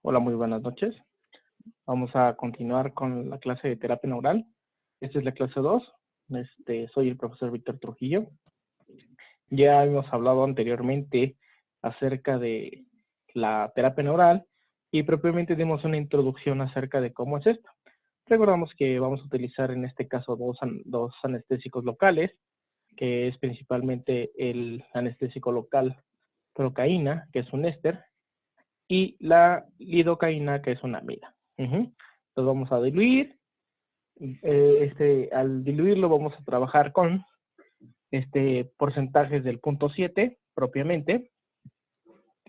Hola, muy buenas noches. Vamos a continuar con la clase de terapia neural. Esta es la clase 2. Soy el profesor Víctor Trujillo. Ya hemos hablado anteriormente acerca de la terapia neural y propiamente dimos una introducción acerca de cómo es esto. Recordamos que vamos a utilizar en este caso dos anestésicos locales, que es principalmente el anestésico local procaína, que es un éster, y la lidocaína, que es una amida. Entonces vamos a diluir. Al diluirlo vamos a trabajar con porcentajes del 0.7 propiamente,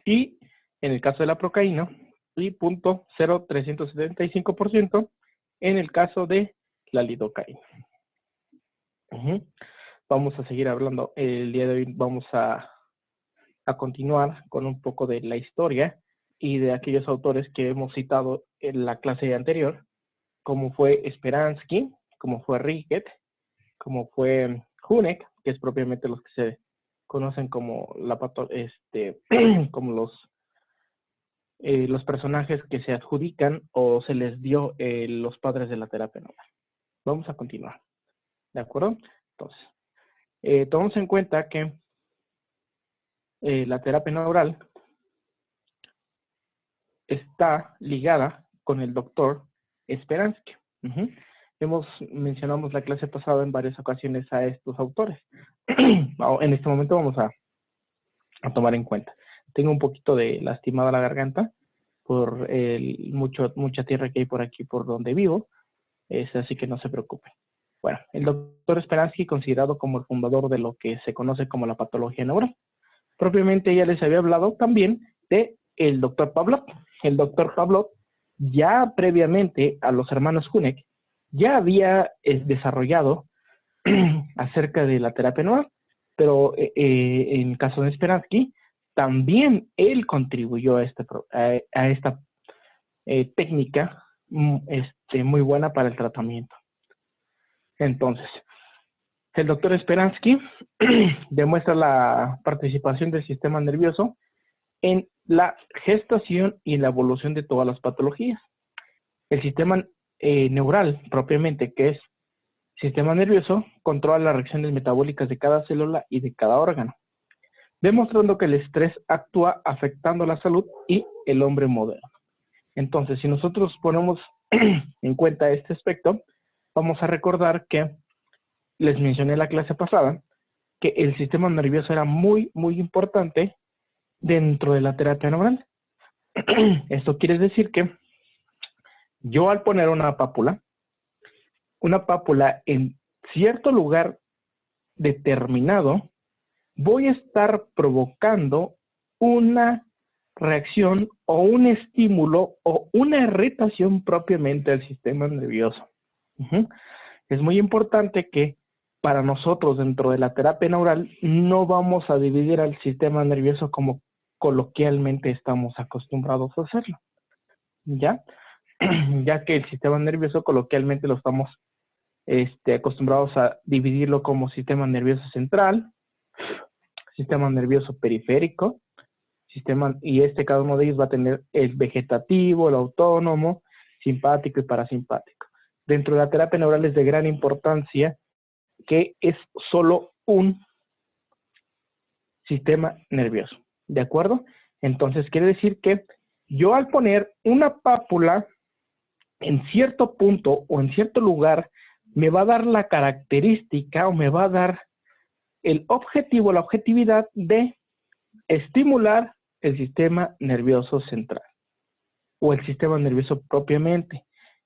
y en el caso de la procaína, y 0.0375% en el caso de la lidocaína. Vamos a seguir hablando. El día de hoy vamos a continuar con un poco de la historia y de aquellos autores que hemos citado en la clase anterior, como fue Speransky, como fue Riget, como fue Hunek, que es propiamente los que se conocen como como los personajes que se adjudican o se les dio los padres de la terapia neural. Vamos a continuar, ¿de acuerdo? Entonces, tomamos en cuenta que la terapia neural está ligada con el doctor Speransky. Mencionamos la clase pasada en varias ocasiones a estos autores. En este momento vamos a tomar en cuenta. Tengo un poquito de lastimada la garganta por mucha tierra que hay por aquí, por donde vivo, así que no se preocupen. Bueno, el doctor Speransky, considerado como el fundador de lo que se conoce como la patología neural. Propiamente ya les había hablado también de el doctor Pavlov. El doctor Pavlov, ya previamente a los hermanos Hunek, ya había desarrollado acerca de la terapia neural, pero en el caso de Speransky, también él contribuyó a esta técnica muy buena para el tratamiento. Entonces, el doctor Speransky demuestra la participación del sistema nervioso en la gestación y la evolución de todas las patologías. El sistema neural, propiamente, que es sistema nervioso, controla las reacciones metabólicas de cada célula y de cada órgano, demostrando que el estrés actúa afectando la salud y el hombre moderno. Entonces, si nosotros ponemos en cuenta este aspecto, vamos a recordar que les mencioné en la clase pasada que el sistema nervioso era muy, muy importante dentro de la terapia neural. Esto quiere decir que yo, al poner una pápula en cierto lugar determinado, voy a estar provocando una reacción o un estímulo o una irritación propiamente del sistema nervioso. Es muy importante que para nosotros, dentro de la terapia neural, no vamos a dividir al sistema nervioso como coloquialmente estamos acostumbrados a hacerlo, ¿ya? Ya que el sistema nervioso coloquialmente lo estamos acostumbrados a dividirlo como sistema nervioso central, sistema nervioso periférico, y cada uno de ellos va a tener el vegetativo, el autónomo, simpático y parasimpático. Dentro de la terapia neural es de gran importancia que es solo un sistema nervioso, ¿de acuerdo? Entonces quiere decir que yo, al poner una pápula en cierto punto o en cierto lugar, me va a dar la característica o me va a dar el objetivo, la objetividad de estimular el sistema nervioso central o el sistema nervioso propiamente.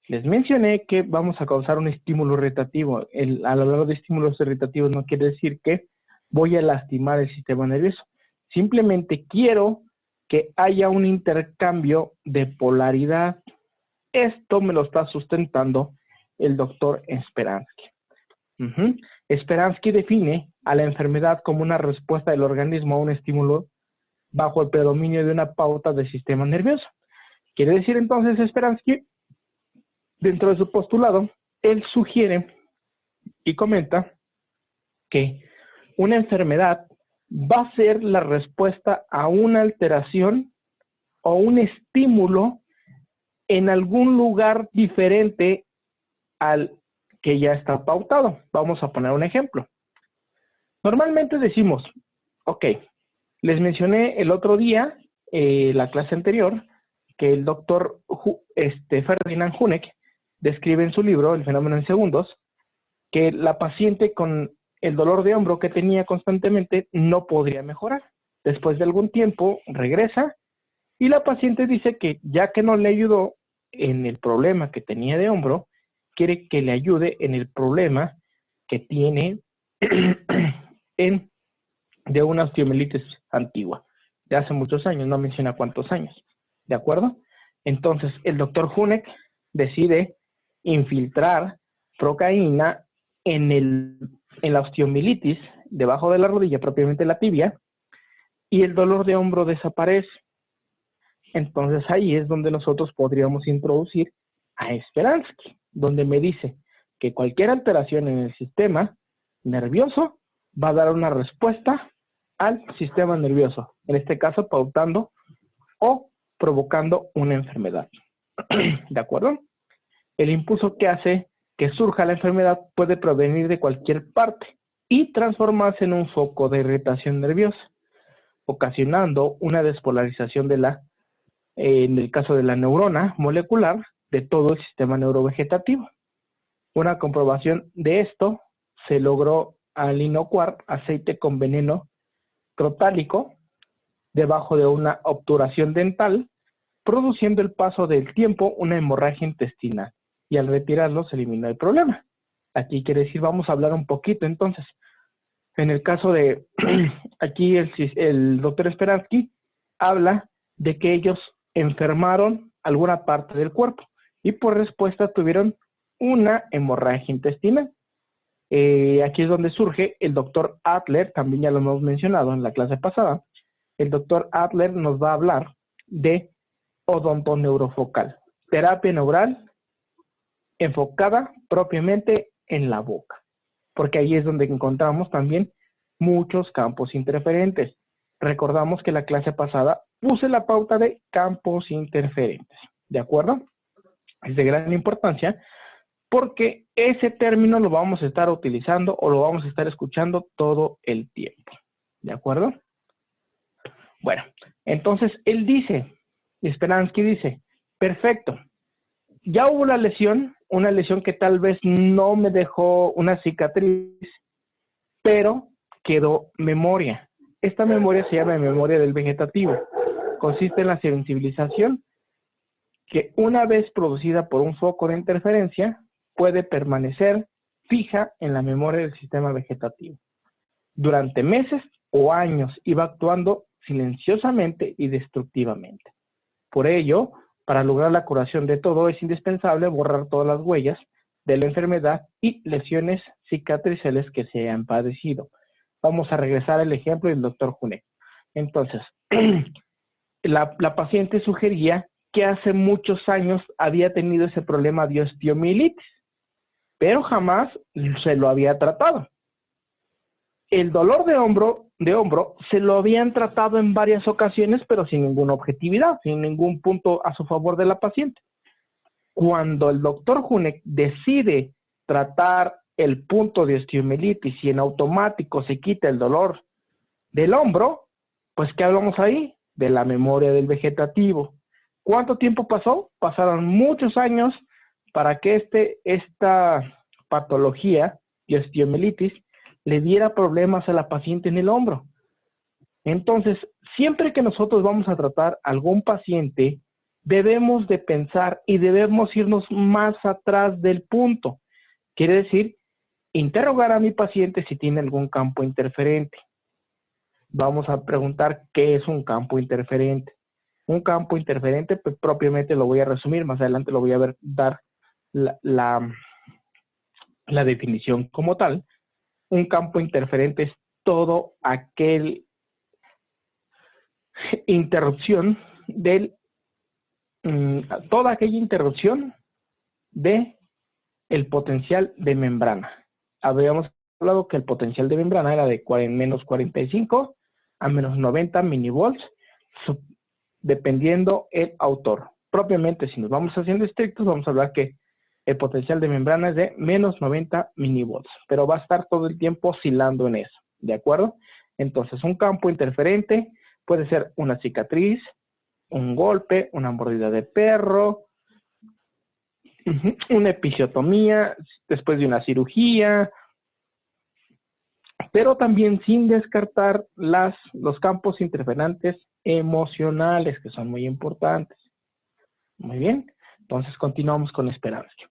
Les mencioné que vamos a causar un estímulo irritativo. Al hablar de estímulos irritativos no quiere decir que voy a lastimar el sistema nervioso. Simplemente quiero que haya un intercambio de polaridad. Esto me lo está sustentando el doctor Speransky. Speransky define a la enfermedad como una respuesta del organismo a un estímulo bajo el predominio de una pauta del sistema nervioso. Quiere decir entonces Speransky, dentro de su postulado, él sugiere y comenta que una enfermedad va a ser la respuesta a una alteración o un estímulo en algún lugar diferente al que ya está pautado. Vamos a poner un ejemplo. Normalmente decimos, ok, les mencioné el otro día, la clase anterior, que el doctor Ferdinand Huneck describe en su libro, El fenómeno en segundos, que la paciente con el dolor de hombro que tenía constantemente no podría mejorar. Después de algún tiempo regresa y la paciente dice que ya que no le ayudó en el problema que tenía de hombro, quiere que le ayude en el problema que tiene de una osteomielitis antigua, de hace muchos años, no menciona cuántos años, ¿de acuerdo? Entonces, el doctor Huneck decide infiltrar procaína en la osteomielitis, debajo de la rodilla, propiamente la tibia, y el dolor de hombro desaparece. Entonces, ahí es donde nosotros podríamos introducir a Speransky, donde me dice que cualquier alteración en el sistema nervioso va a dar una respuesta al sistema nervioso, en este caso pautando o provocando una enfermedad. ¿De acuerdo? El impulso que hace que surja la enfermedad puede provenir de cualquier parte y transformarse en un foco de irritación nerviosa, ocasionando una despolarización de en el caso de la neurona molecular, de todo el sistema neurovegetativo. Una comprobación de esto se logró al inocuar aceite con veneno crotálico debajo de una obturación dental, produciendo el paso del tiempo una hemorragia intestinal, y al retirarlo se eliminó el problema. Aquí quiere decir, vamos a hablar un poquito entonces. En el caso de, aquí el doctor Speransky habla de que ellos enfermaron alguna parte del cuerpo y por respuesta tuvieron una hemorragia intestinal. Aquí es donde surge el doctor Adler, también ya lo hemos mencionado en la clase pasada. El doctor Adler nos va a hablar de odontoneurofocal, terapia neural enfocada propiamente en la boca, porque ahí es donde encontramos también muchos campos interferentes. Recordamos que la clase pasada puse la pauta de campos interferentes, ¿de acuerdo? Es de gran importancia porque ese término lo vamos a estar utilizando o lo vamos a estar escuchando todo el tiempo, ¿de acuerdo? Bueno, entonces él dice, Speransky dice, perfecto, ya hubo una lesión que tal vez no me dejó una cicatriz, pero quedó memoria. Esta memoria se llama memoria del vegetativo. Consiste en la sensibilización que una vez producida por un foco de interferencia puede permanecer fija en la memoria del sistema vegetativo. Durante meses o años iba actuando silenciosamente y destructivamente. Por ello, para lograr la curación de todo es indispensable borrar todas las huellas de la enfermedad y lesiones cicatriciales que se han padecido. Vamos a regresar al ejemplo del doctor Huneck. Entonces, la paciente sugería que hace muchos años había tenido ese problema de osteomielitis, pero jamás se lo había tratado. El dolor de hombro se lo habían tratado en varias ocasiones, pero sin ninguna objetividad, sin ningún punto a su favor de la paciente. Cuando el doctor Huneck decide tratar el punto de osteomielitis y en automático se quita el dolor del hombro, pues ¿qué hablamos ahí? De la memoria del vegetativo. ¿Cuánto tiempo pasó? Pasaron muchos años para que esta patología de osteomielitis le diera problemas a la paciente en el hombro. Entonces, siempre que nosotros vamos a tratar a algún paciente, debemos de pensar y debemos irnos más atrás del punto. Quiere decir, interrogar a mi paciente si tiene algún campo interferente. Vamos a preguntar qué es un campo interferente. Un campo interferente, pues propiamente lo voy a resumir, más adelante lo voy a dar la definición como tal. Un campo interferente es todo aquel interrupción toda aquella interrupción de el potencial de membrana. Habíamos hablado que el potencial de membrana era de menos 45 a menos 90 minivolts, dependiendo el autor. propiamente, si nos vamos haciendo estrictos, vamos a hablar que el potencial de membrana es de menos 90 milivolts, pero va a estar todo el tiempo oscilando en eso, ¿de acuerdo? Entonces, un campo interferente puede ser una cicatriz, un golpe, una mordida de perro, una episiotomía después de una cirugía, pero también sin descartar los campos interferentes emocionales, que son muy importantes. Muy bien, entonces continuamos con Speransky.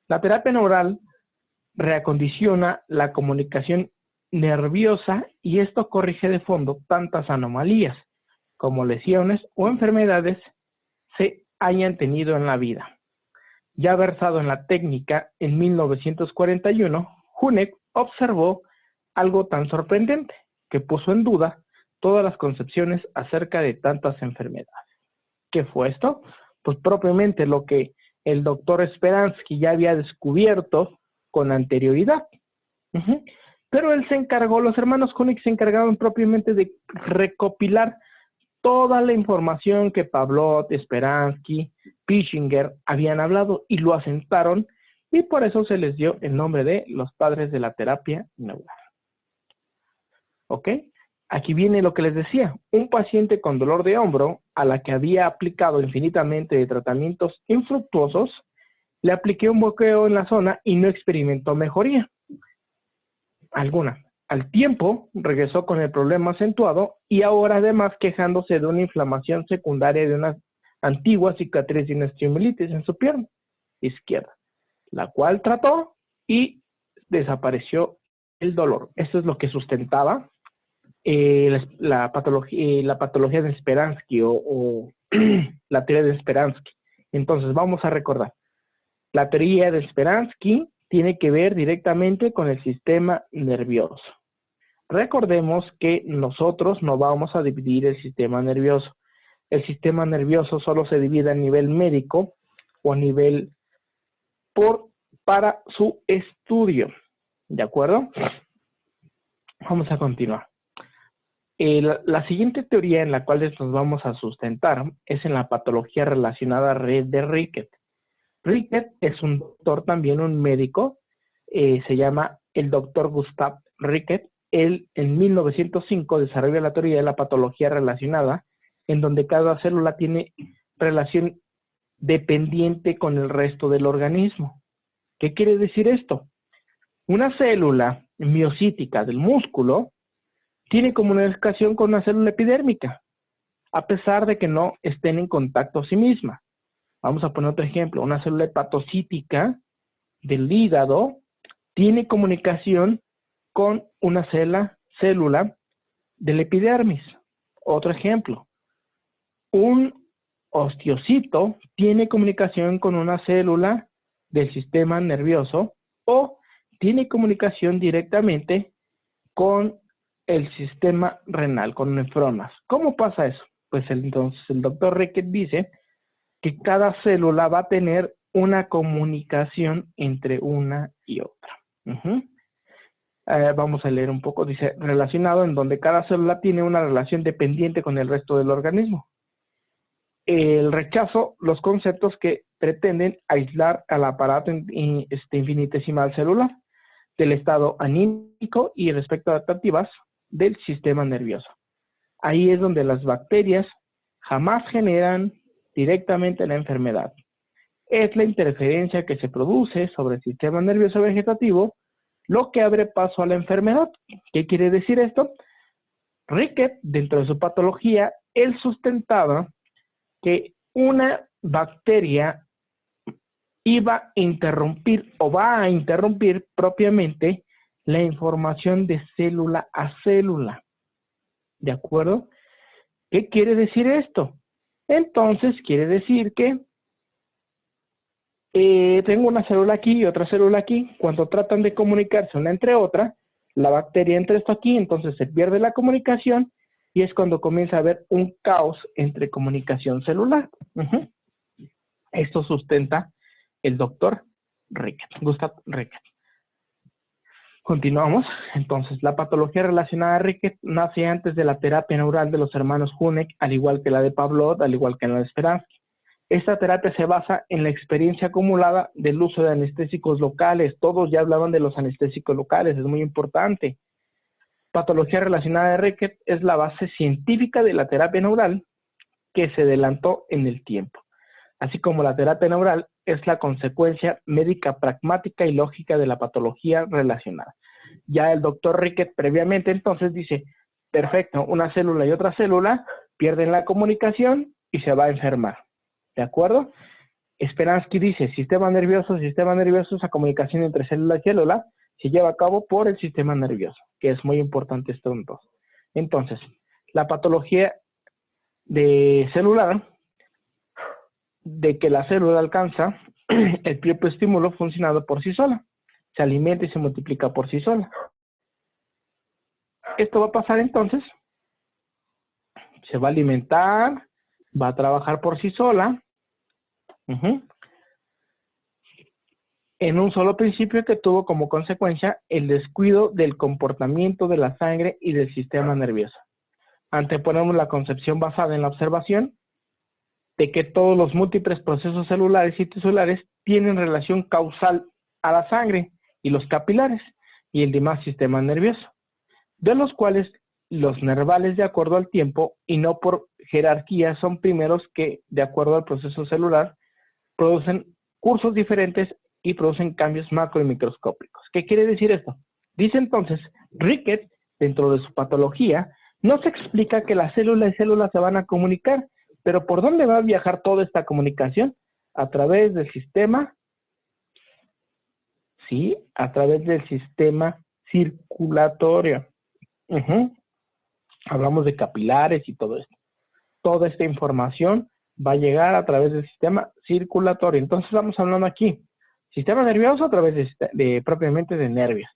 La terapia neural reacondiciona la comunicación nerviosa y esto corrige de fondo tantas anomalías como lesiones o enfermedades se hayan tenido en la vida. Ya versado en la técnica, en 1941, Hunek observó algo tan sorprendente que puso en duda todas las concepciones acerca de tantas enfermedades. ¿Qué fue esto? Pues propiamente lo que el doctor Speransky ya había descubierto con anterioridad. Pero él se encargó, los hermanos Hunek se encargaron propiamente de recopilar toda la información que Pavlov, Speransky, Pischinger habían hablado y lo asentaron y por eso se les dio el nombre de los padres de la terapia neural. ¿Ok? Aquí viene lo que les decía. Un paciente con dolor de hombro a la que había aplicado infinitamente de tratamientos infructuosos, le apliqué un bloqueo en la zona y no experimentó mejoría alguna. Al tiempo, regresó con el problema acentuado y ahora además quejándose de una inflamación secundaria de una antigua cicatriz de una osteomielitis en su pierna izquierda, la cual trató y desapareció el dolor. Esto es lo que sustentaba la patología de Speransky o la teoría de Speransky. Entonces, vamos a recordar. La teoría de Speransky tiene que ver directamente con el sistema nervioso. Recordemos que nosotros no vamos a dividir el sistema nervioso. El sistema nervioso solo se divide a nivel médico o a nivel para su estudio. ¿De acuerdo? Vamos a continuar. La siguiente teoría en la cual nos vamos a sustentar es en la patología relacionada de Rickett. Rickett es un doctor, también un médico, se llama el doctor Gustav Rickett. Él en 1905 desarrolla la teoría de la patología relacionada, en donde cada célula tiene relación dependiente con el resto del organismo. ¿Qué quiere decir esto? Una célula miocítica del músculo tiene comunicación con una célula epidérmica, a pesar de que no estén en contacto a sí misma. Vamos a poner otro ejemplo. Una célula hepatocítica del hígado tiene comunicación con una célula del epidermis. Otro ejemplo. Un osteocito tiene comunicación con una célula del sistema nervioso o tiene comunicación directamente con el sistema renal, con nefronas. ¿Cómo pasa eso? Pues entonces el doctor Rickett dice que cada célula va a tener una comunicación entre una y otra. Vamos a leer un poco. Dice, relacionado en donde cada célula tiene una relación dependiente con el resto del organismo. El rechazo, los conceptos que pretenden aislar al aparato infinitesimal celular del estado anímico y respecto a adaptativas del sistema nervioso. Ahí es donde las bacterias jamás generan directamente la enfermedad. Es la interferencia que se produce sobre el sistema nervioso vegetativo lo que abre paso a la enfermedad. ¿Qué quiere decir esto? Rickett, dentro de su patología, él sustentaba que una bacteria iba a interrumpir o va a interrumpir propiamente la información de célula a célula. ¿De acuerdo? ¿Qué quiere decir esto? Entonces, quiere decir que tengo una célula aquí y otra célula aquí. Cuando tratan de comunicarse una entre otra, la bacteria entra esto aquí, entonces se pierde la comunicación y es cuando comienza a haber un caos entre comunicación celular. Esto sustenta el doctor Rickett, Gustav Rickett. Continuamos. Entonces, la patología relacionada a Rickett nace antes de la terapia neural de los hermanos Hunek, al igual que la de Pavlov, al igual que la de Speransky. Esta terapia se basa en la experiencia acumulada del uso de anestésicos locales. Todos ya hablaban de los anestésicos locales, es muy importante. Patología relacionada de Rickets es la base científica de la terapia neural que se adelantó en el tiempo, así como la terapia neural es la consecuencia médica pragmática y lógica de la patología relacionada. Ya el doctor Rickets previamente entonces dice, perfecto, una célula y otra célula pierden la comunicación y se va a enfermar, ¿de acuerdo? Speransky dice, sistema nervioso, esa comunicación entre célula y célula se lleva a cabo por el sistema nervioso, que es muy importante esto entonces. Entonces, la patología de celular, de que la célula alcanza el propio estímulo funcionando por sí sola, se alimenta y se multiplica por sí sola. Esto va a pasar entonces, se va a alimentar, va a trabajar por sí sola, en un solo principio que tuvo como consecuencia el descuido del comportamiento de la sangre y del sistema nervioso. Anteponemos la concepción basada en la observación de que todos los múltiples procesos celulares y tisulares tienen relación causal a la sangre y los capilares y el demás sistema nervioso, de los cuales los nervales de acuerdo al tiempo y no por jerarquía son primeros que, de acuerdo al proceso celular, producen cursos diferentes y producen cambios macro y microscópicos. ¿Qué quiere decir esto? Dice entonces, Rickets, dentro de su patología, no se explica que la célula y célula se van a comunicar, pero ¿por dónde va a viajar toda esta comunicación? A través del sistema, sí, a través del sistema circulatorio. Hablamos de capilares y todo esto. Toda esta información va a llegar a través del sistema circulatorio. Entonces estamos hablando aquí, sistema nervioso a través propiamente de nervios.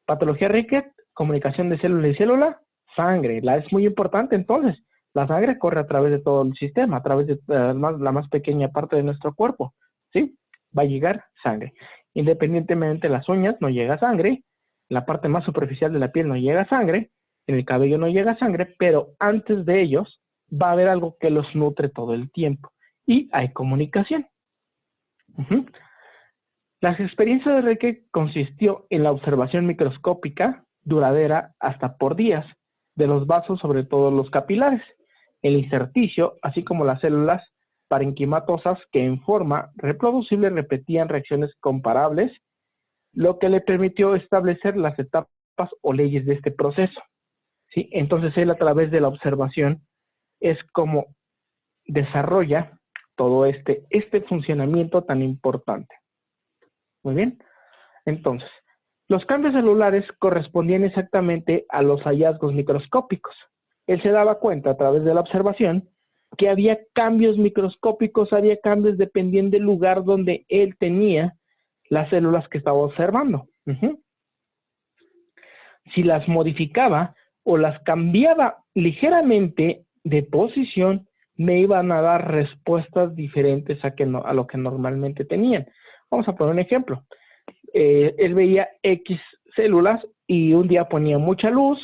Patología Rickets, comunicación de célula y célula, sangre. Es muy importante entonces. La sangre corre a través de todo el sistema, a través de la más pequeña parte de nuestro cuerpo, ¿sí? Va a llegar sangre. Independientemente de las uñas, no llega sangre. La parte más superficial de la piel no llega sangre. En el cabello no llega sangre, pero antes de ellos va a haber algo que los nutre todo el tiempo. Y hay comunicación. Las experiencias de Rickets consistió en la observación microscópica, duradera hasta por días, de los vasos, sobre todo los capilares, el intersticio, así como las células parenquimatosas que en forma reproducible repetían reacciones comparables, lo que le permitió establecer las etapas o leyes de este proceso. ¿Sí? Entonces él, a través de la observación, es como desarrolla todo este funcionamiento tan importante. Muy bien. Entonces, los cambios celulares correspondían exactamente a los hallazgos microscópicos. Él se daba cuenta a través de la observación que había cambios microscópicos, había cambios dependiendo del lugar donde él tenía las células que estaba observando. Si las modificaba o las cambiaba ligeramente de posición, me iban a dar respuestas diferentes a lo que normalmente tenían. Vamos a poner un ejemplo. Él veía X células y un día ponía mucha luz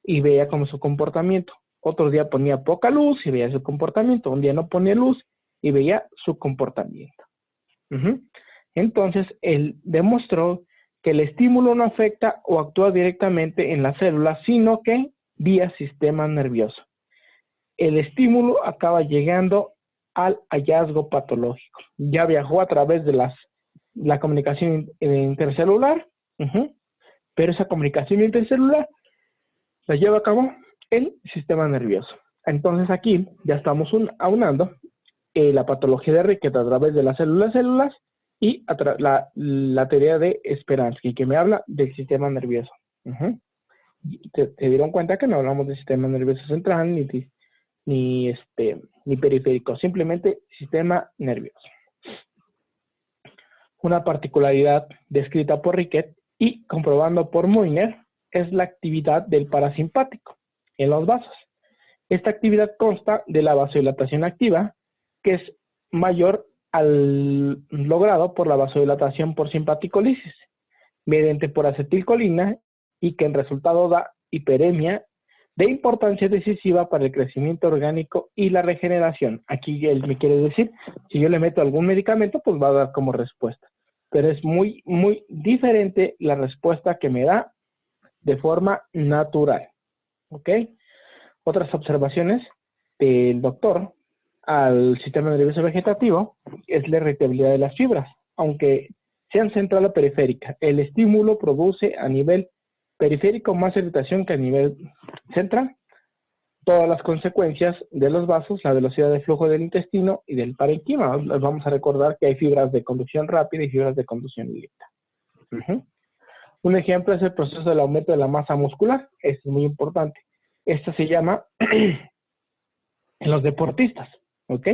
y veía como su comportamiento. Otro día ponía poca luz y veía su comportamiento. Un día no ponía luz y veía su comportamiento. Entonces, él demostró que el estímulo no afecta o actúa directamente en la célula, sino que vía sistema nervioso. El estímulo acaba llegando al hallazgo patológico. Ya viajó a través de la comunicación intercelular, pero esa comunicación intercelular la lleva a cabo el sistema nervioso. Entonces aquí ya estamos aunando la patología de Rickets a través de las células y la teoría de Speransky, que me habla del sistema nervioso. ¿Te dieron cuenta que no hablamos del sistema nervioso central ni periférico, simplemente sistema nervioso? Una particularidad descrita por Rickets y comprobando por Moynier es la actividad del parasimpático en los vasos. Esta actividad consta de la vasodilatación activa, que es mayor al logrado por la vasodilatación por simpaticolisis, mediante por acetilcolina, y que en resultado da hiperemia de importancia decisiva para el crecimiento orgánico y la regeneración. Aquí él me quiere decir, si yo le meto algún medicamento, pues va a dar como respuesta. Pero es muy, muy diferente la respuesta que me da de forma natural. ¿Ok? Otras observaciones del doctor al sistema nervioso vegetativo es la irritabilidad de las fibras, aunque sean central o periférica. El estímulo produce a nivel periférico más irritación que a nivel central. Todas las consecuencias de los vasos, la velocidad de flujo del intestino y del parenquima. Vamos a recordar que hay fibras de conducción rápida y fibras de conducción lenta. Un ejemplo es el proceso del aumento de la masa muscular. Esto es muy importante. Esto se llama en los deportistas, ¿ok?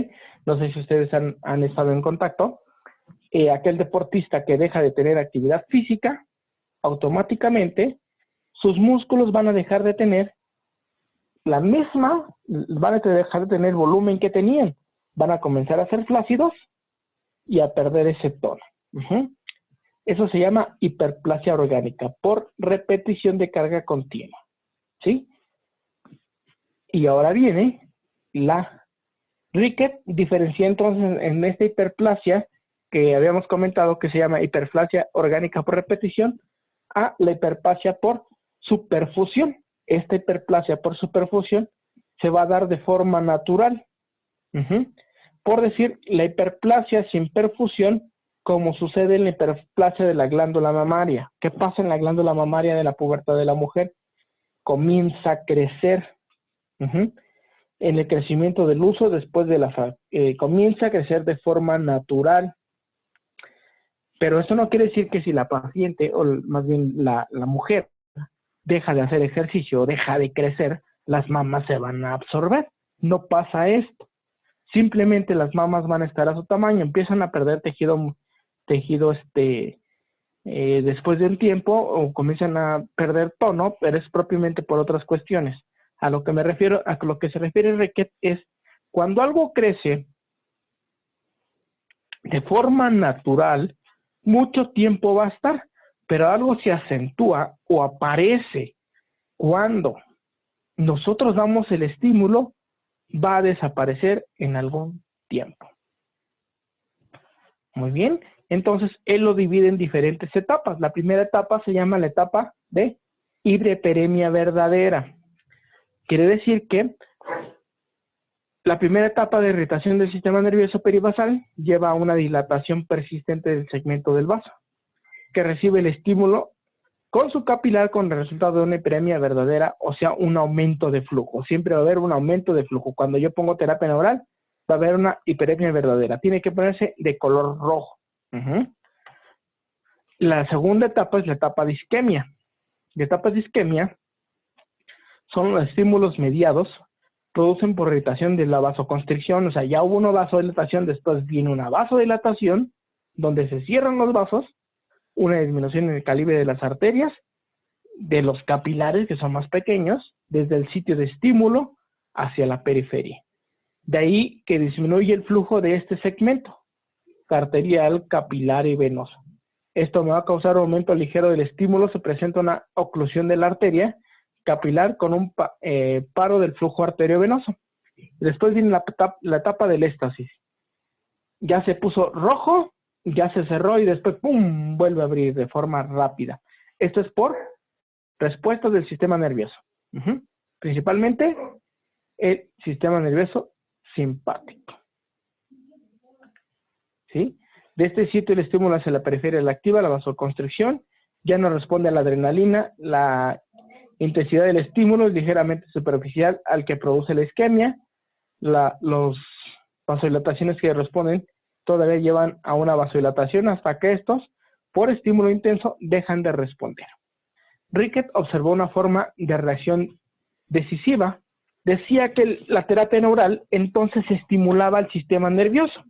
No sé si ustedes han estado en contacto. Aquel deportista que deja de tener actividad física, automáticamente sus músculos van a dejar de tener la misma, van a dejar de tener volumen que tenían. Van a comenzar a ser flácidos y a perder ese tono. Eso se llama hiperplasia orgánica por repetición de carga continua, ¿sí? Y ahora viene la Rickett diferencia entonces en esta hiperplasia que habíamos comentado que se llama hiperplasia orgánica por repetición a la hiperplasia por superfusión. Esta hiperplasia por superfusión se va a dar de forma natural. Por decir, la hiperplasia sin perfusión, como sucede en la hiperplasia de la glándula mamaria. ¿Qué pasa en la glándula mamaria de la pubertad de la mujer? Comienza a crecer. En el crecimiento del uso después de comienza a crecer de forma natural. Pero eso no quiere decir que si la paciente, o más bien la mujer, deja de hacer ejercicio o deja de crecer, las mamas se van a absorber. No pasa esto. Simplemente las mamas van a estar a su tamaño, empiezan a perder tejido después de un tiempo o comienzan a perder tono, pero es propiamente por otras cuestiones. A lo que se refiere Rickett es cuando algo crece de forma natural, mucho tiempo va a estar, pero algo se acentúa o aparece cuando nosotros damos el estímulo, va a desaparecer en algún tiempo. Muy bien, entonces él lo divide en diferentes etapas. La primera etapa se llama la etapa de hiperemia verdadera. Quiere decir que la primera etapa de irritación del sistema nervioso peribasal lleva a una dilatación persistente del segmento del vaso, que recibe el estímulo con su capilar con el resultado de una hiperemia verdadera, o sea, un aumento de flujo. Siempre va a haber un aumento de flujo. Cuando yo pongo terapia neural, va a haber una hiperemia verdadera. Tiene que ponerse de color rojo. La segunda etapa es la etapa de isquemia. La etapa de isquemia son los estímulos mediados, producen por irritación de la vasoconstricción, o sea, ya hubo una vasodilatación, después viene una vasodilatación, donde se cierran los vasos, una disminución en el calibre de las arterias, de los capilares, que son más pequeños, desde el sitio de estímulo hacia la periferia. De ahí que disminuye el flujo de este segmento, arterial, capilar y venoso. Esto me va a causar un aumento ligero del estímulo, se presenta una oclusión de la arteria capilar con un paro del flujo arteriovenoso. Después viene la etapa del éxtasis. Ya se puso rojo, ya se cerró y después ¡pum! Vuelve a abrir de forma rápida. Esto es por respuestas del sistema nervioso. Principalmente el sistema nervioso simpático. ¿Sí? De este sitio el estímulo hacia la periferia la activa, la vasoconstricción, ya no responde a la adrenalina, la intensidad del estímulo es ligeramente superficial al que produce la isquemia, los vasodilataciones que responden todavía llevan a una vasodilatación hasta que estos, por estímulo intenso, dejan de responder. Rickett observó una forma de reacción decisiva. Decía que la terapia neural entonces estimulaba el sistema nervioso,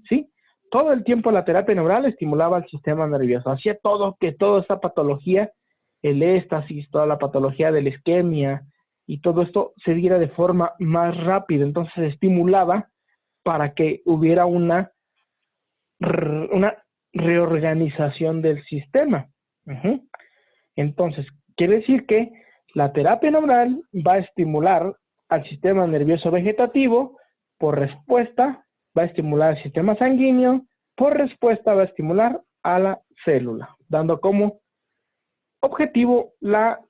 ¿sí? Todo el tiempo la terapia neural estimulaba el sistema nervioso. Hacía que toda esta patología, el éxtasis, toda la patología de la isquemia y todo esto se diera de forma más rápida. Entonces se estimulaba para que hubiera una reorganización del sistema. Entonces, quiere decir que La terapia neural va a estimular al sistema nervioso vegetativo, por respuesta va a estimular al sistema sanguíneo, por respuesta va a estimular a la célula, dando como objetivo la,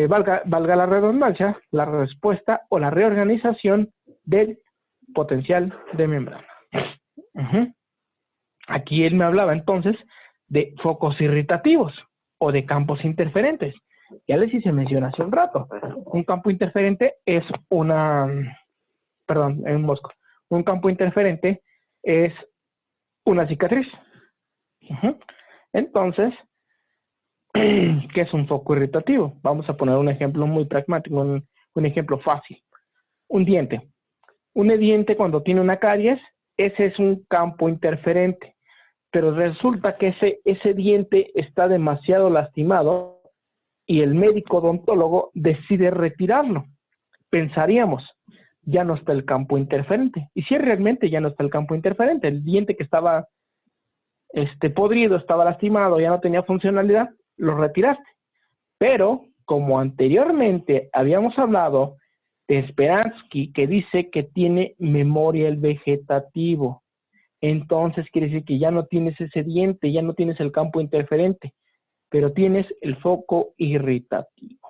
valga la redundancia, la respuesta o la reorganización del potencial de membrana. Aquí él me hablaba entonces de focos irritativos o de campos interferentes. Ya les hice mención hace un rato. Un campo interferente es un mosco. Un campo interferente es una cicatriz. Entonces, ¿qué es un foco irritativo? Vamos a poner un ejemplo muy pragmático, un ejemplo fácil. Un diente. Un diente cuando tiene una caries, ese es un campo interferente. Pero resulta que ese diente está demasiado lastimado y el médico odontólogo decide retirarlo. Pensaríamos, ya no está el campo interferente. Y si realmente ya no está el campo interferente, el diente que estaba podrido, estaba lastimado, ya no tenía funcionalidad, lo retiraste. Pero, como anteriormente habíamos hablado de Speransky, que dice que tiene memoria el vegetativo, entonces quiere decir que ya no tienes ese diente, ya no tienes el campo interferente, pero tienes el foco irritativo.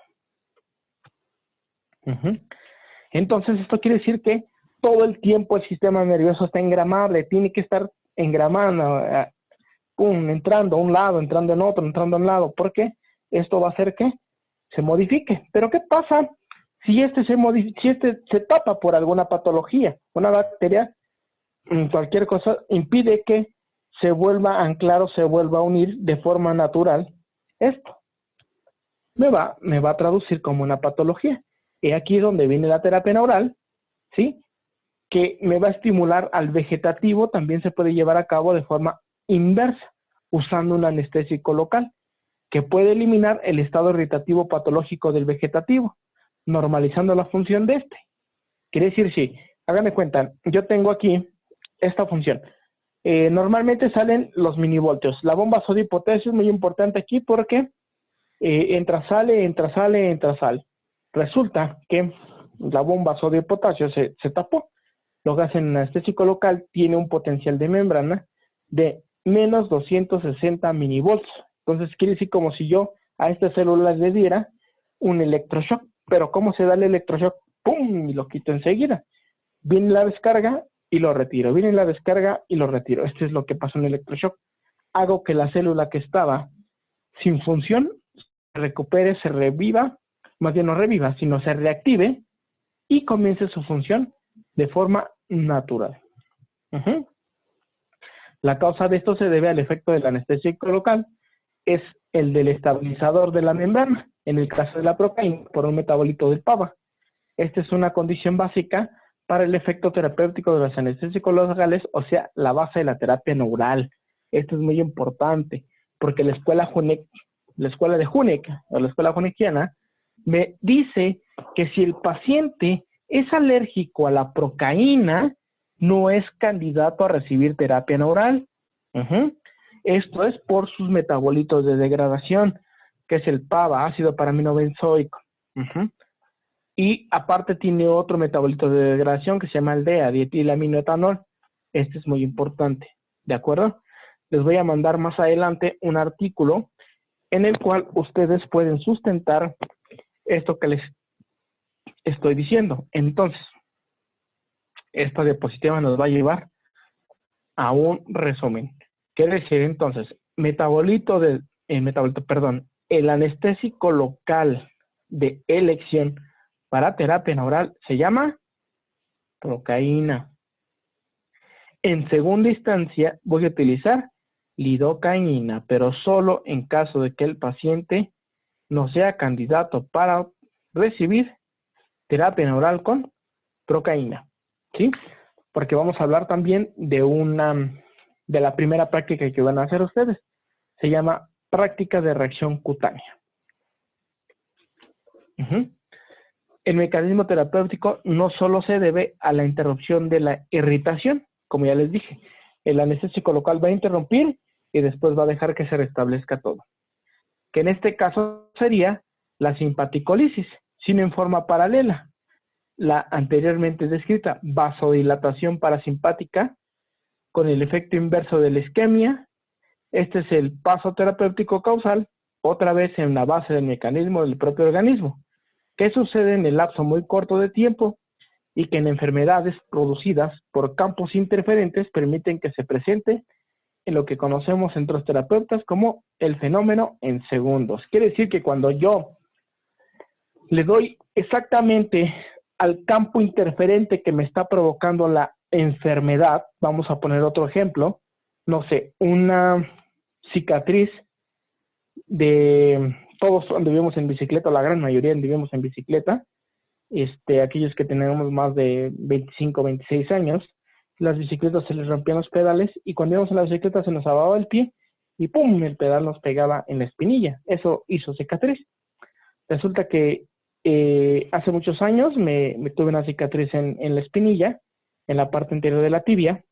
Entonces esto quiere decir que todo el tiempo el sistema nervioso está engramable, tiene que estar engramando, entrando a un lado, entrando en otro, entrando a un lado, porque esto va a hacer que se modifique. Pero ¿qué pasa si se tapa por alguna patología? Una bacteria, cualquier cosa, impide que se vuelva a anclar o se vuelva a unir de forma natural. Esto me va a traducir como una patología. Y aquí es donde viene la terapia neural, ¿sí? Que me va a estimular al vegetativo, también se puede llevar a cabo de forma inversa, usando un anestésico local, que puede eliminar el estado irritativo patológico del vegetativo, normalizando la función de este. Quiere decir, sí, háganme cuenta, yo tengo aquí esta función. Normalmente salen los milivoltios. La bomba sodio-potasio es muy importante aquí porque entra, sale. Resulta que la bomba sodio-potasio se tapó. Lo que hace en anestésico local tiene un potencial de membrana de menos 260 milivolts. Entonces quiere decir como si yo a estas células le diera un electroshock. Pero ¿cómo se da el electroshock? ¡Pum! Y lo quito enseguida. Viene la descarga y lo retiro. Viene la descarga y lo retiro. Esto es lo que pasa en el electroshock. Hago que la célula que estaba sin función se recupere, se reviva, más bien no reviva, sino se reactive y comience su función de forma natural. La causa de esto se debe al efecto del anestésico local, es el del estabilizador de la membrana, en el caso de la procaína, por un metabolito del PABA. Esta es una condición básica para el efecto terapéutico de los anestésicos locales, o sea, la base de la terapia neural. Esto es muy importante, porque la escuela de Hunek, o la escuela huneckiana, me dice que si el paciente es alérgico a la procaína, no es candidato a recibir terapia neural. Esto es por sus metabolitos de degradación, que es el PABA, ácido paraminobenzoico. Y aparte tiene otro metabolito de degradación que se llama el DEA, dietilaminoetanol. Este es muy importante, ¿de acuerdo? Les voy a mandar más adelante un artículo en el cual ustedes pueden sustentar esto que les estoy diciendo. Entonces, esta diapositiva nos va a llevar a un resumen. Quiere decir entonces, el anestésico local de elección para terapia neural se llama procaína. En segunda instancia voy a utilizar lidocaína, pero solo en caso de que el paciente no sea candidato para recibir terapia neural con procaína, ¿sí? Porque vamos a hablar también de la primera práctica que van a hacer ustedes. Se llama práctica de reacción cutánea. El mecanismo terapéutico no solo se debe a la interrupción de la irritación, como ya les dije. El anestésico local va a interrumpir y después va a dejar que se restablezca todo. Que en este caso sería la simpaticolisis, sino en forma paralela. La anteriormente descrita vasodilatación parasimpática con el efecto inverso de la isquemia. Este es el paso terapéutico causal, otra vez en la base del mecanismo del propio organismo, que sucede en el lapso muy corto de tiempo y que en enfermedades producidas por campos interferentes permiten que se presente en lo que conocemos entre los terapeutas como el fenómeno en segundos. Quiere decir que cuando yo le doy exactamente al campo interferente que me está provocando la enfermedad, vamos a poner otro ejemplo, no sé, una cicatriz de todos anduvimos en bicicleta, la gran mayoría anduvimos en bicicleta, aquellos que tenemos más de 25, 26 años, las bicicletas se les rompían los pedales y cuando íbamos en la bicicleta se nos abababa el pie y ¡pum! El pedal nos pegaba en la espinilla. Eso hizo cicatriz. Resulta que hace muchos años me tuve una cicatriz en la espinilla, en la parte interior de la tibia,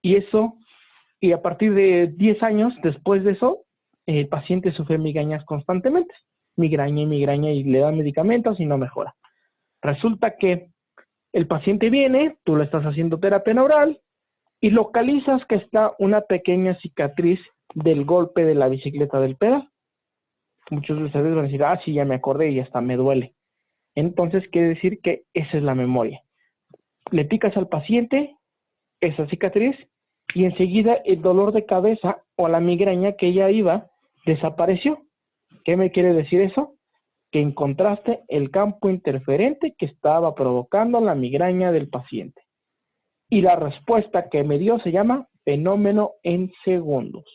y a partir de 10 años después de eso, el paciente sufre migrañas constantemente, migraña y le dan medicamentos y no mejora. Resulta que el paciente viene, tú le estás haciendo terapia neural y localizas que está una pequeña cicatriz del golpe de la bicicleta del pedal. Muchos de ustedes van a decir, ah, sí, ya me acordé y hasta me duele. Entonces quiere decir que esa es la memoria. Le picas al paciente esa cicatriz y enseguida el dolor de cabeza o la migraña que ya iba desapareció. ¿Qué me quiere decir eso? Que encontraste el campo interferente que estaba provocando la migraña del paciente. Y la respuesta que me dio se llama fenómeno en segundos.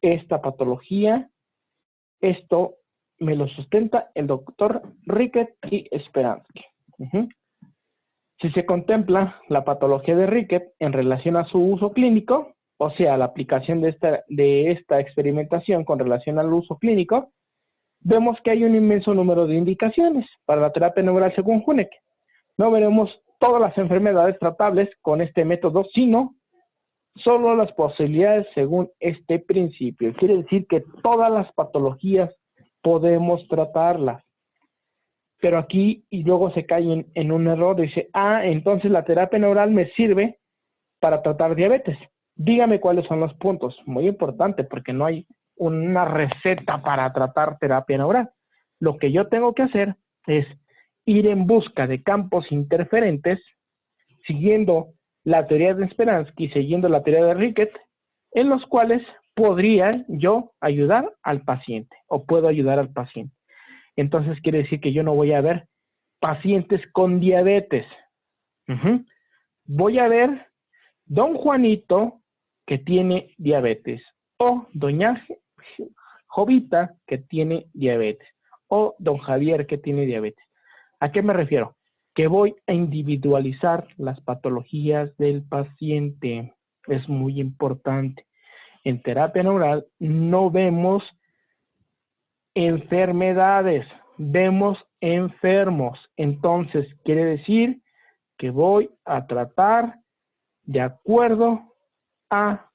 Esta patología, esto me lo sustenta el doctor Rickett y Speransky. Si se contempla la patología de Rickett en relación a su uso clínico, o sea, la aplicación de esta experimentación con relación al uso clínico, vemos que hay un inmenso número de indicaciones para la terapia neural según Huneck. No veremos todas las enfermedades tratables con este método, sino solo las posibilidades según este principio. Quiere decir que todas las patologías podemos tratarlas. Pero aquí, y luego se cae en un error, dice, entonces la terapia neural me sirve para tratar diabetes. Dígame cuáles son los puntos. Muy importante, porque no hay una receta para tratar terapia neural. Lo que yo tengo que hacer es ir en busca de campos interferentes, siguiendo la teoría de Speransky, siguiendo la teoría de Rickett, en los cuales podría yo ayudar al paciente, o puedo ayudar al paciente. Entonces quiere decir que yo no voy a ver pacientes con diabetes. Voy a ver don Juanito que tiene diabetes, o doña Jovita que tiene diabetes, o don Javier que tiene diabetes. ¿A qué me refiero? Que voy a individualizar las patologías del paciente. Es muy importante. En terapia neural no vemos enfermedades, vemos enfermos. Entonces, quiere decir que voy a tratar de acuerdo a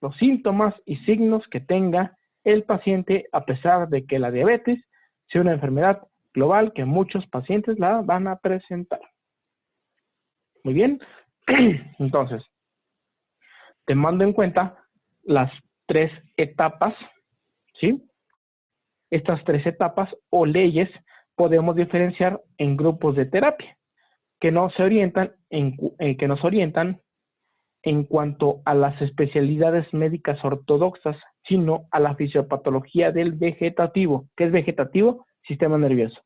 los síntomas y signos que tenga el paciente, a pesar de que la diabetes sea una enfermedad global que muchos pacientes la van a presentar. Muy bien. Entonces, tomando en cuenta las 3 etapas, ¿sí? Estas 3 etapas o leyes podemos diferenciar en grupos de terapia que nos orientan en cuanto a las especialidades médicas ortodoxas, sino a la fisiopatología del vegetativo. ¿Qué es vegetativo? Sistema nervioso.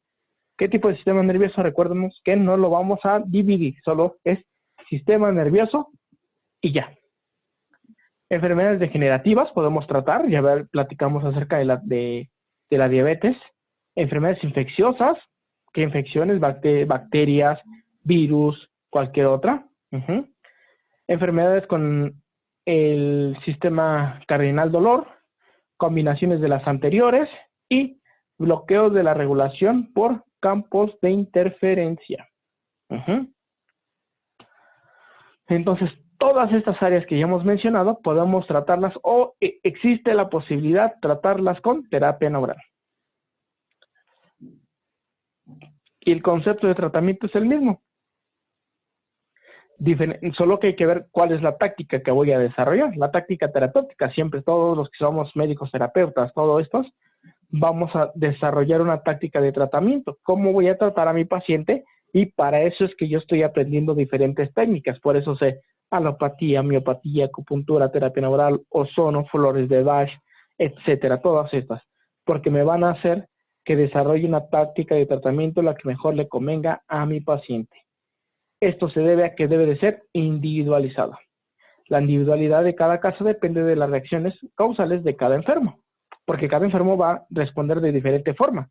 ¿Qué tipo de sistema nervioso? Recuérdenos que no lo vamos a dividir, solo es sistema nervioso y ya. Enfermedades degenerativas podemos tratar, ya platicamos acerca de la diabetes. Enfermedades infecciosas, ¿qué infecciones? Bacterias, virus, cualquier otra. Enfermedades con el sistema cardinal dolor, combinaciones de las anteriores y bloqueos de la regulación por campos de interferencia. Entonces, todas estas áreas que ya hemos mencionado podemos tratarlas o existe la posibilidad de tratarlas con terapia neural. y el concepto de tratamiento es el mismo. Solo que hay que ver cuál es la táctica que voy a desarrollar. La táctica terapéutica, siempre todos los que somos médicos terapeutas, todos estos, vamos a desarrollar una táctica de tratamiento. ¿Cómo voy a tratar a mi paciente? Y para eso es que yo estoy aprendiendo diferentes técnicas. Por eso sé alopatía, miopatía, acupuntura, terapia neural, ozono, flores de Bach, etcétera, todas estas. Porque me van a hacer que desarrolle una táctica de tratamiento la que mejor le convenga a mi paciente. Esto se debe a que debe de ser individualizado. La individualidad de cada caso depende de las reacciones causales de cada enfermo, porque cada enfermo va a responder de diferente forma.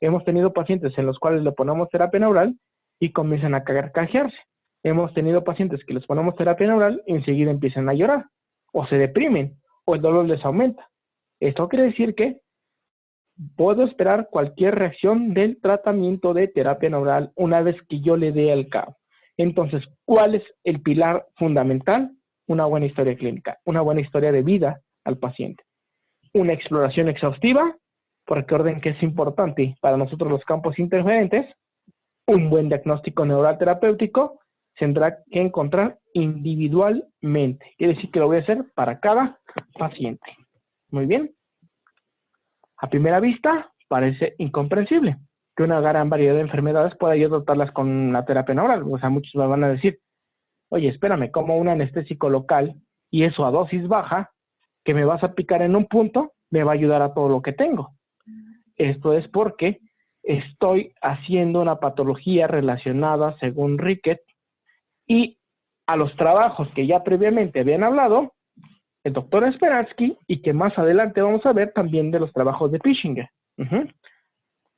Hemos tenido pacientes en los cuales le ponemos terapia neural y comienzan a carcajearse. Hemos tenido pacientes que les ponemos terapia neural y enseguida empiezan a llorar, o se deprimen, o el dolor les aumenta. Esto quiere decir que puedo esperar cualquier reacción del tratamiento de terapia neural una vez que yo le dé al cabo. Entonces, ¿cuál es el pilar fundamental? Una buena historia clínica, una buena historia de vida al paciente. Una exploración exhaustiva, por orden que es importante para nosotros los campos interferentes. Un buen diagnóstico neural terapéutico se tendrá que encontrar individualmente. Quiere decir que lo voy a hacer para cada paciente. Muy bien. A primera vista, parece incomprensible que una gran variedad de enfermedades pueda yo tratarlas con la terapia neural. O sea, muchos me van a decir, oye, espérame, como un anestésico local y eso a dosis baja, que me vas a picar en un punto, me va a ayudar a todo lo que tengo. Esto es porque estoy haciendo una patología relacionada, según Rickett, y a los trabajos que ya previamente habían hablado, el doctor Esperansky, y que más adelante vamos a ver también de los trabajos de Pischinger.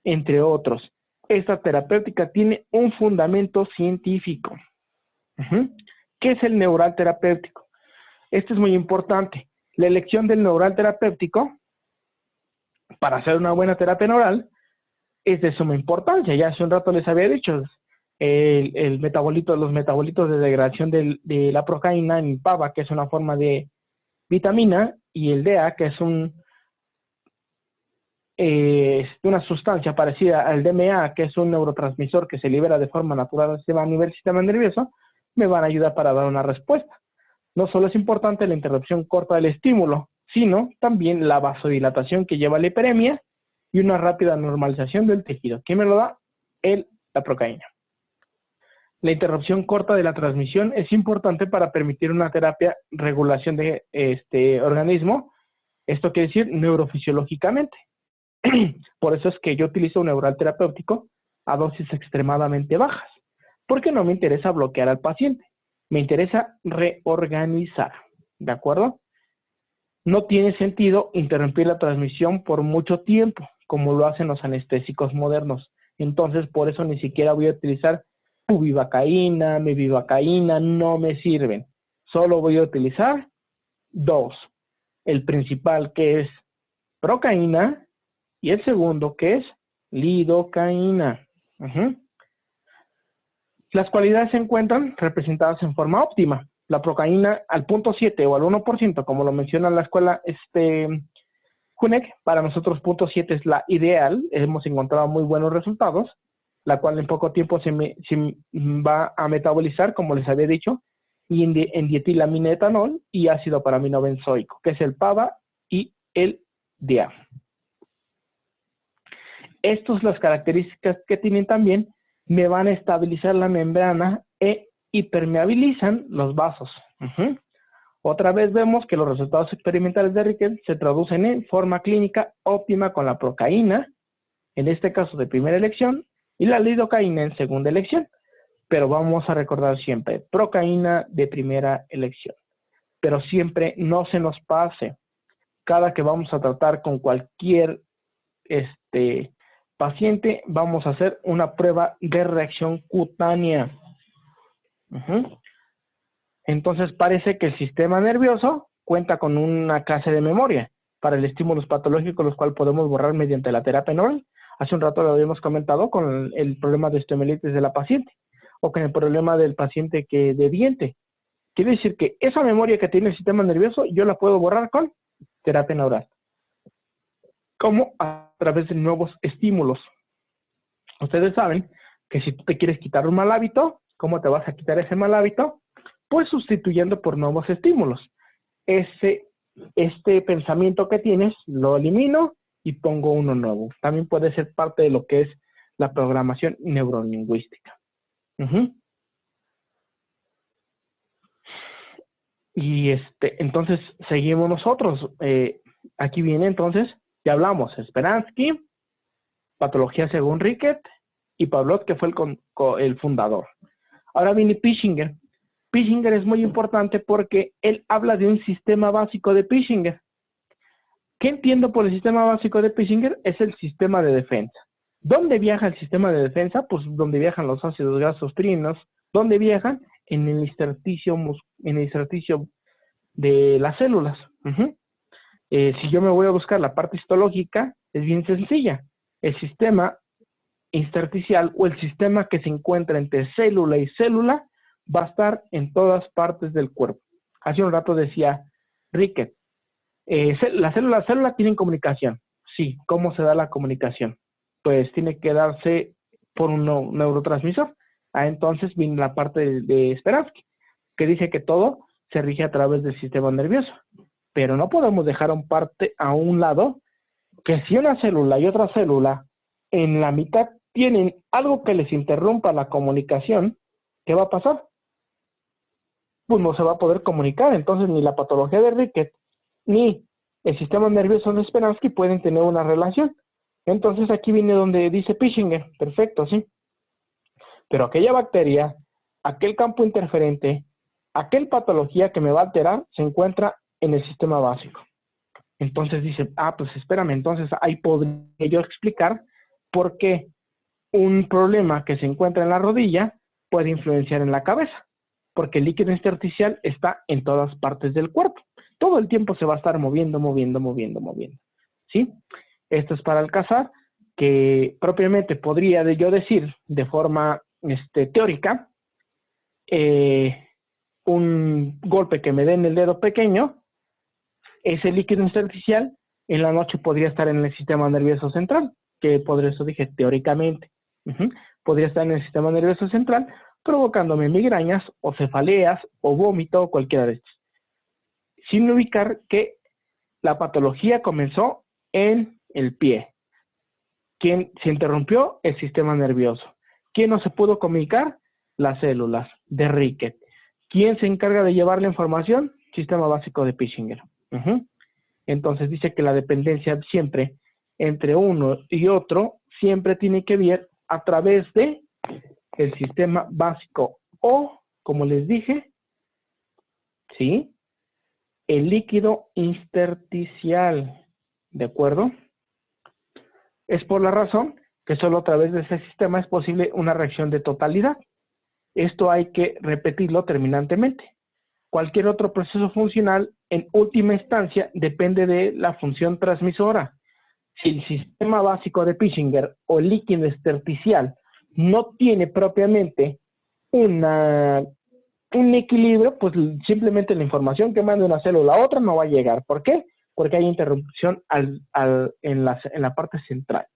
Entre otros. Esta terapéutica tiene un fundamento científico. ¿Qué es el neural terapéutico? Esto es muy importante. La elección del neural terapéutico para hacer una buena terapia neural es de suma importancia. Ya hace un rato les había dicho, los metabolitos de degradación de la procaína en PABA, que es una forma de vitamina, y el DEA, que es una sustancia parecida al DMA, que es un neurotransmisor que se libera de forma natural a nivel del sistema nervioso, me van a ayudar para dar una respuesta. No solo es importante la interrupción corta del estímulo, sino también la vasodilatación que lleva a la hiperemia y una rápida normalización del tejido. ¿Quién me lo da? La procaína. La interrupción corta de la transmisión es importante para permitir una terapia regulación de este organismo. Esto quiere decir neurofisiológicamente. Por eso es que yo utilizo un neural terapéutico a dosis extremadamente bajas, porque no me interesa bloquear al paciente, me interesa reorganizar, ¿de acuerdo? No tiene sentido interrumpir la transmisión por mucho tiempo, como lo hacen los anestésicos modernos. Entonces, por eso ni siquiera voy a utilizar bupivacaína, mevivacaína, no me sirven. Solo voy a utilizar dos. El principal, que es procaína, y el segundo, que es lidocaína. Las cualidades se encuentran representadas en forma óptima. La procaína al 0.7 o al 1%, como lo menciona la escuela Hunek, para nosotros 0.7 es la ideal. Hemos encontrado muy buenos resultados, la cual en poco tiempo se va a metabolizar, como les había dicho, y en dietilamina etanol y ácido paraminobenzoico, que es el PABA y el DEA. Estas las características que tienen también me van a estabilizar la membrana e hipermeabilizan los vasos. Otra vez vemos que los resultados experimentales de Rickett se traducen en forma clínica óptima con la procaína, en este caso de primera elección, y la lidocaína en segunda elección. Pero vamos a recordar siempre, procaína de primera elección. Pero siempre no se nos pase. Cada que vamos a tratar con cualquier paciente, vamos a hacer una prueba de reacción cutánea. Entonces parece que el sistema nervioso cuenta con una clase de memoria para el estímulos patológicos, los cuales podemos borrar mediante la terapia neural. Hace un rato lo habíamos comentado con el problema de osteomielitis de la paciente, o con el problema del paciente de diente. Quiere decir que esa memoria que tiene el sistema nervioso, yo la puedo borrar con terapia neural. ¿Cómo? A través de nuevos estímulos. Ustedes saben que si tú te quieres quitar un mal hábito, ¿cómo te vas a quitar ese mal hábito? Pues sustituyendo por nuevos estímulos. Este pensamiento que tienes, lo elimino y pongo uno nuevo. También puede ser parte de lo que es la programación neurolingüística. Y entonces seguimos nosotros. Aquí viene entonces, ya hablamos, Speranski, patología según Rickett y Pavlov, que fue el fundador. Ahora viene Pischinger. Pischinger es muy importante porque él habla de un sistema básico de Pischinger. ¿Qué entiendo por el sistema básico de Pischinger? Es el sistema de defensa. ¿Dónde viaja el sistema de defensa? Pues donde viajan los ácidos grasos trinos. ¿Dónde viajan? En el intersticio de las células. Si yo me voy a buscar la parte histológica, es bien sencilla. El sistema intersticial o el sistema que se encuentra entre célula y célula va a estar en todas partes del cuerpo. Hace un rato decía Rickett, las células tienen comunicación. Sí, ¿cómo se da la comunicación? Pues tiene que darse por un neurotransmisor. Entonces viene la parte de Speranski, que dice que todo se rige a través del sistema nervioso. Pero no podemos dejar a un lado que si una célula y otra célula en la mitad tienen algo que les interrumpa la comunicación, ¿qué va a pasar? Pues no se va a poder comunicar. Entonces ni la patología de Rickett ni el sistema nervioso de Speranski pueden tener una relación. Entonces aquí viene donde dice Pischinger, perfecto, sí. Pero aquella bacteria, aquel campo interferente, aquel patología que me va a alterar, se encuentra en el sistema básico. Entonces dice, pues espérame, entonces ahí podría yo explicar por qué un problema que se encuentra en la rodilla puede influenciar en la cabeza, porque el líquido intersticial está en todas partes del cuerpo. Todo el tiempo se va a estar moviendo, ¿sí? Esto es para Alcázar, que propiamente podría yo decir de forma teórica, un golpe que me dé en el dedo pequeño, ese líquido intersticial en la noche podría estar en el sistema nervioso central, que por eso dije teóricamente, podría estar en el sistema nervioso central, provocándome migrañas o cefaleas o vómito o cualquiera de estos. Sin ubicar que la patología comenzó en el pie. ¿Quién se interrumpió? El sistema nervioso. ¿Quién no se pudo comunicar? Las células de Rickett. ¿Quién se encarga de llevar la información? Sistema básico de Pischinger. Entonces dice que la dependencia siempre entre uno y otro siempre tiene que ver a través de el sistema básico o, como les dije, ¿sí? El líquido intersticial, ¿de acuerdo? Es por la razón que solo a través de ese sistema es posible una reacción de totalidad. Esto hay que repetirlo terminantemente. Cualquier otro proceso funcional, en última instancia, depende de la función transmisora. Si el sistema básico de Pischinger o el líquido intersticial no tiene propiamente un equilibrio, pues simplemente la información que manda una célula a otra no va a llegar. ¿Por qué? Porque hay interrupción en la parte central.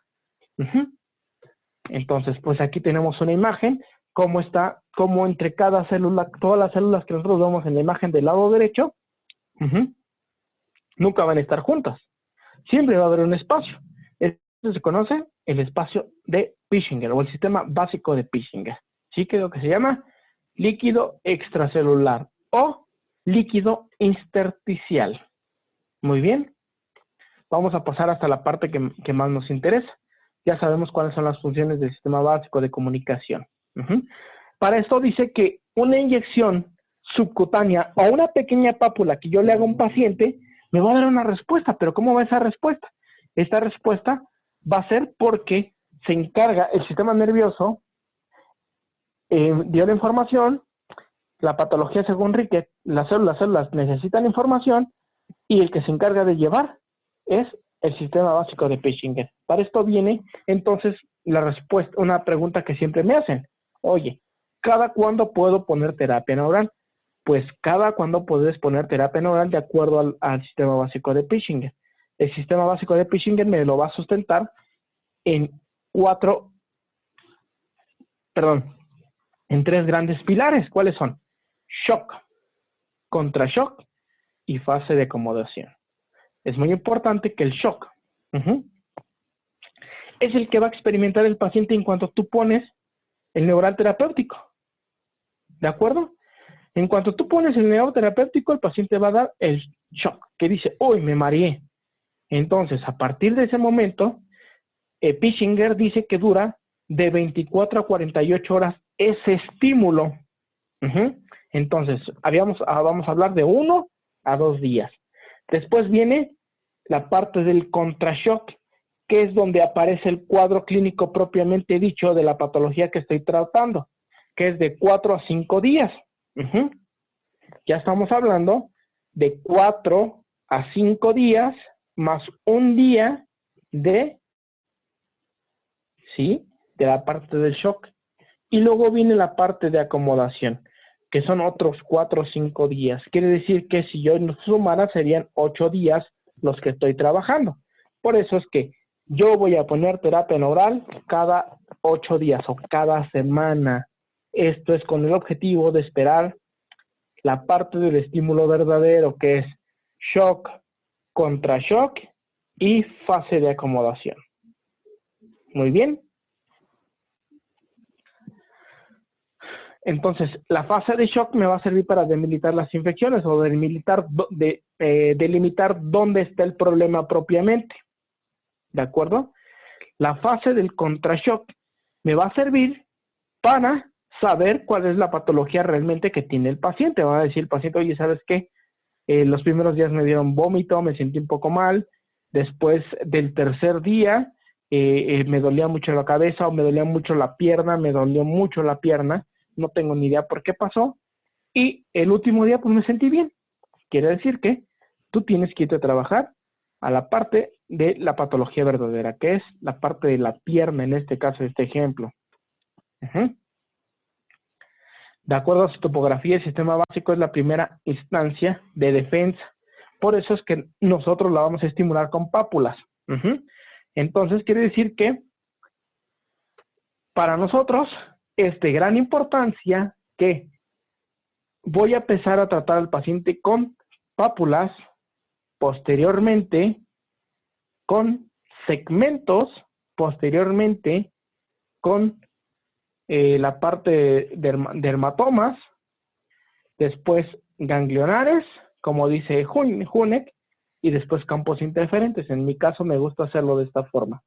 Entonces, pues aquí tenemos una imagen, cómo entre cada célula, todas las células que nosotros vemos en la imagen del lado derecho, nunca van a estar juntas. Siempre va a haber un espacio. Esto se conoce el espacio de Pischinger o el sistema básico de Pischinger. Sí, creo que se llama líquido extracelular o líquido intersticial. Muy bien. Vamos a pasar hasta la parte que más nos interesa. Ya sabemos cuáles son las funciones del sistema básico de comunicación. Para esto dice que una inyección subcutánea o una pequeña pápula que yo le haga a un paciente me va a dar una respuesta. ¿Pero cómo va esa respuesta? Esta respuesta va a ser porque se encarga el sistema nervioso, dio la información, la patología según Rickett, las células necesitan información y el que se encarga de llevar es el sistema básico de Pischinger. Para esto viene entonces la respuesta, una pregunta que siempre me hacen. Oye, ¿cada cuándo puedo poner terapia neural? Pues cada cuándo puedes poner terapia neural de acuerdo al sistema básico de Pischinger. El sistema básico de Pischinger me lo va a sustentar en 4 en tres grandes pilares. ¿Cuáles son? Shock, contrashock y fase de acomodación. Es muy importante que el shock es el que va a experimentar el paciente en cuanto tú pones el neural terapéutico. ¿De acuerdo? En cuanto tú pones el neural terapéutico, el paciente va a dar el shock, que dice, uy, me mareé. Entonces, a partir de ese momento, Pischinger dice que dura de 24 a 48 horas ese estímulo. Entonces, vamos a hablar de 1 a 2 días. Después viene la parte del contrashock, que es donde aparece el cuadro clínico propiamente dicho de la patología que estoy tratando, que es de 4 a 5 días. Ya estamos hablando de 4 a 5 días más un día de la parte del shock. Y luego viene la parte de acomodación, que son otros 4 o 5 días. Quiere decir que si yo nos sumara serían 8 días los que estoy trabajando. Por eso es que yo voy a poner terapia neural cada 8 días o cada semana. Esto es con el objetivo de esperar la parte del estímulo verdadero, que es shock, contrashock y fase de acomodación. Muy bien. Entonces, la fase de shock me va a servir para delimitar las infecciones o delimitar dónde está el problema propiamente. ¿De acuerdo? La fase del contrashock me va a servir para saber cuál es la patología realmente que tiene el paciente. Va a decir el paciente, oye, ¿sabes qué? Los primeros días me dieron vómito, me sentí un poco mal. Después del tercer día me dolía mucho la cabeza o me dolía mucho la pierna, no tengo ni idea por qué pasó, y el último día pues me sentí bien. Quiere decir que tú tienes que irte a trabajar a la parte de la patología verdadera, que es la parte de la pierna, en este caso, este ejemplo. De acuerdo a su topografía, el sistema básico es la primera instancia de defensa. Por eso es que nosotros la vamos a estimular con pápulas. Entonces, quiere decir que para nosotros es de gran importancia que voy a empezar a tratar al paciente con pápulas, posteriormente con segmentos, posteriormente con la parte de dermatomas, después ganglionares, como dice Hunek, y después campos interferentes. En mi caso me gusta hacerlo de esta forma.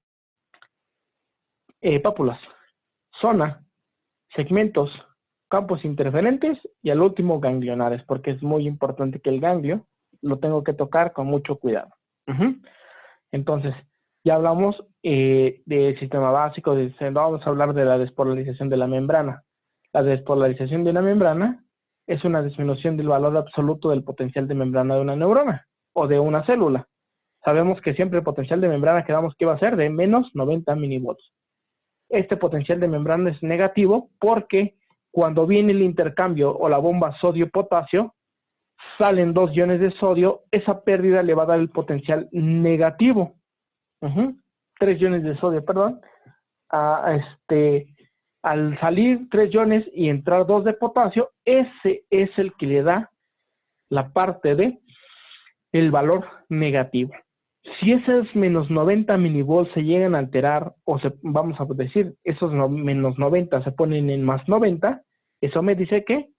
Pápulas, zona, segmentos, campos interferentes y al último ganglionares, porque es muy importante que el ganglio lo tengo que tocar con mucho cuidado. Entonces, ya hablamos del sistema básico, vamos a hablar de la despolarización de la membrana. La despolarización de una membrana es una disminución del valor absoluto del potencial de membrana de una neurona o de una célula. Sabemos que siempre el potencial de membrana quedamos que va a ser de menos 90 milivolts. Este potencial de membrana es negativo porque cuando viene el intercambio o la bomba sodio-potasio, salen 2 iones de sodio, esa pérdida le va a dar el potencial negativo. 3 iones de sodio, perdón. Al salir 3 iones y entrar 2 de potasio, ese es el que le da la parte de el valor negativo. Si esos menos 90 milivolts se llegan a alterar, vamos a decir, esos menos 90 se ponen en más 90, eso me dice que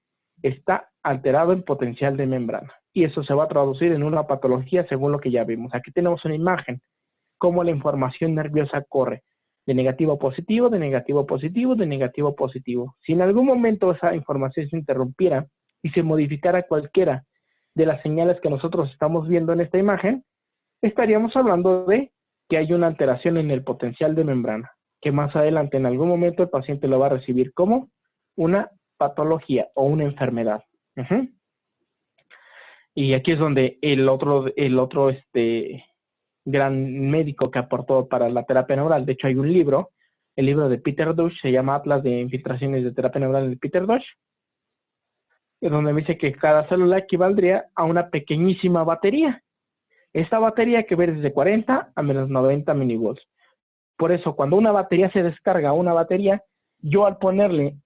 está alterado el potencial de membrana. Y eso se va a traducir en una patología según lo que ya vimos. Aquí tenemos una imagen, cómo la información nerviosa corre de negativo a positivo, de negativo a positivo, de negativo a positivo. Si en algún momento esa información se interrumpiera y se modificara cualquiera de las señales que nosotros estamos viendo en esta imagen, estaríamos hablando de que hay una alteración en el potencial de membrana, que más adelante en algún momento el paciente lo va a recibir como una patología o una enfermedad. Y aquí es donde el otro gran médico que aportó para la terapia neural, de hecho hay un libro, el libro de Peter Dush, se llama Atlas de infiltraciones de terapia neural de Peter Dush, donde me dice que cada célula equivaldría a una pequeñísima batería. Esta batería que ver desde 40 a menos 90 milivolts. Por eso, cuando una batería se descarga, una batería yo al ponerle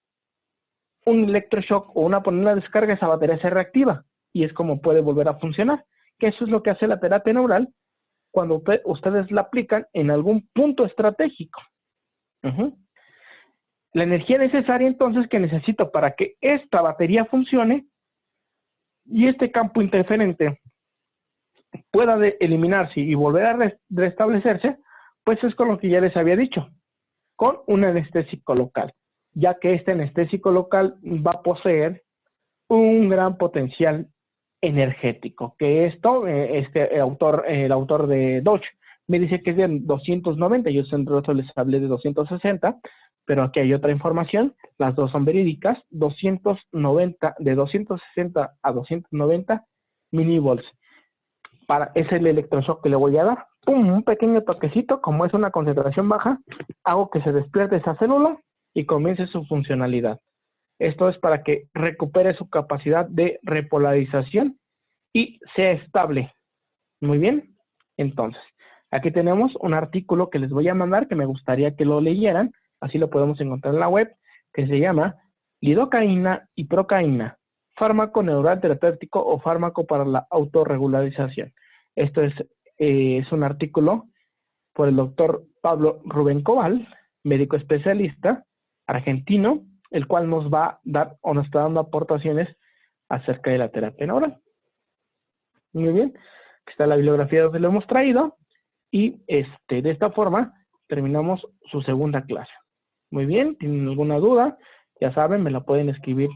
un electroshock o poner una descarga, esa batería se reactiva y es como puede volver a funcionar. Que eso es lo que hace la terapia neural cuando ustedes la aplican en algún punto estratégico. La energía necesaria entonces que necesito para que esta batería funcione y este campo interferente pueda eliminarse y volver a restablecerse, pues es con lo que ya les había dicho, con un anestésico local, ya que este anestésico local va a poseer un gran potencial energético, que esto, el autor de Dodge me dice que es de 290, yo entre otros les hablé de 260, pero aquí hay otra información, las dos son verídicas, 290, de 260 a 290 milivolts. Es el electroshock que le voy a dar, ¡pum!, un pequeño toquecito, como es una concentración baja, hago que se despierte esa célula y comience su funcionalidad. Esto es para que recupere su capacidad de repolarización y sea estable. Muy bien. Entonces, aquí tenemos un artículo que les voy a mandar que me gustaría que lo leyeran. Así lo podemos encontrar en la web, que se llama Lidocaína y Procaína, fármaco neural terapéutico o fármaco para la autorregularización. Esto es un artículo por el doctor Pablo Rubén Cobal, médico especialista argentino, el cual nos va a dar o nos está dando aportaciones acerca de la terapia neural. Muy bien, aquí está la bibliografía donde lo hemos traído y de esta forma terminamos su segunda clase. Muy bien, ¿tienen alguna duda? Ya saben, me la pueden escribir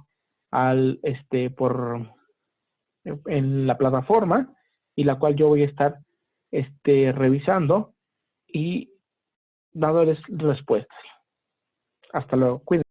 en la plataforma y la cual yo voy a estar revisando y dándoles respuestas. Hasta luego, cuídense.